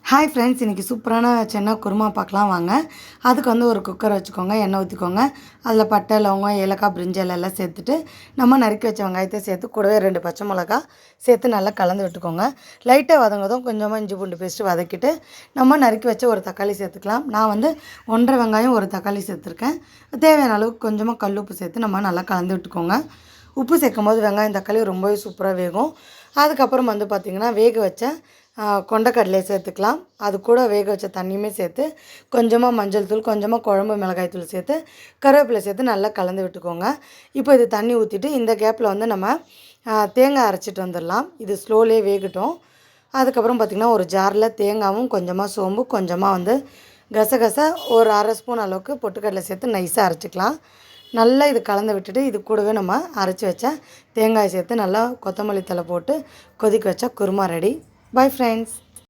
Hi friends, இன்றைக்கி சூப்பரான சென்னா குருமா பார்க்கலாம் வாங்க. அதுக்கு வந்து ஒரு குக்கர் வச்சுக்கோங்க, எண்ணெய் ஊற்றிக்கோங்க. அதில் பட்டை, லவங்கம், ஏலக்காய், பிரிஞ்சி எல்லாம் சேர்த்துட்டு நம்ம நறுக்கி வச்ச வெங்காயத்தை சேர்த்து கூடவே 2 பச்சை மிளகா சேர்த்து நல்லா கலந்து விட்டுக்கோங்க. லைட்டாக வதங்கதும் கொஞ்சமாக இஞ்சி பூண்டு பேஸ்ட்டு வதக்கிட்டு நம்ம நறுக்கி வச்ச ஒரு தக்காளி சேர்த்துக்கலாம். நான் வந்து 1.5 வெங்காயம் ஒரு தக்காளி சேர்த்துருக்கேன். தேவையான அளவுக்கு கொஞ்சமாக கல் உப்பு சேர்த்து நம்ம நல்லா கலந்து விட்டுக்கோங்க. உப்பு சேர்க்கும் போது வெங்காயம் தக்காளி ரொம்பவே சூப்பராக வேகும். அதுக்கப்புறம் வந்து பார்த்திங்கன்னா வேக வச்ச கொண்டக்கடலையை சேர்த்துக்கலாம். அது கூட வேக வச்ச தண்ணியுமே சேர்த்து கொஞ்சமாக மஞ்சள் தூள், கொஞ்சமாக குழம்பு மிளகாய் தூள் சேர்த்து கருவேப்பிலை சேர்த்து நல்லா கலந்து விட்டுக்கோங்க. இப்போ இது தண்ணி ஊற்றிட்டு இந்த கேப்பில் வந்து நம்ம தேங்காய் அரைச்சிட்டு வந்துடலாம். இது ஸ்லோலே வேகட்டும். அதுக்கப்புறம் பார்த்திங்கன்னா ஒரு ஜாரில் தேங்காயும் கொஞ்சமாக சோம்பு, கொஞ்சமாக வந்து கசகசா ஒரு 1/2 ஸ்பூன் அளவுக்கு பொட்டுக்கடலை சேர்த்து நைஸாக அரைச்சிக்கலாம். நல்லா இது கலந்து விட்டுட்டு இது கூடவே நம்ம அரைச்சி வச்ச தேங்காய் சேர்த்து நல்லா கொத்தமல்லி தழை போட்டு கொதிக்க வச்சா குருமா ரெடி. Bye friends.